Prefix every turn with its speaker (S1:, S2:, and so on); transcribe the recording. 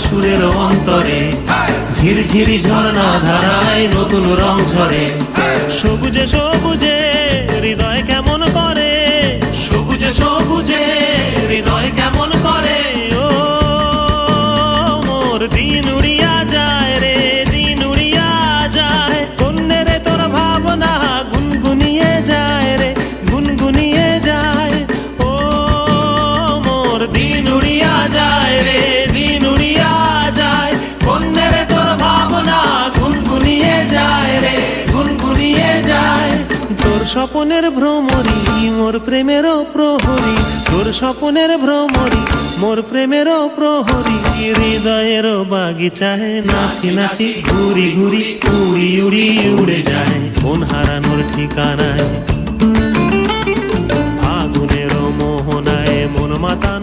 S1: সুরের অন্তরে, ঝিরঝিরি ঝর্ণা ধারায় নতুন রং ঝরে। সবুজে সবুজে হৃদয় কেমন করে, সবুজে সবুজে হৃদয় কেমন করে। ও মোর দিন উড়িয়া যায় রে, দিন উড়িয়া যায়। কন্যে রে তোর ভাবনা গুনগুনিয়ে যায় রে, গুনগুনিয়ে যায়। ও মোর দিন উড়িয়া যায় রে, দিন উড়িয়া যায়। কন্যে রে তোর ভাবনা গুনগুনিয়ে যায় রে, গুনগুনিয়ে যায়। তোর স্বপনের ভ্রমরি মোর প্রেমেরও প্রহরী, তোর স্বপনের ভ্রমরি মোর প্রেমেরও প্রহরী। হৃদয়েরও বাগিচায় নাচি নাচি ঘুরি ঘুরি উড়ি উড়ি উড়ে যায় কোন হারানোর ঠিকানায়। আগুনেরও মোহনায় মন মাতা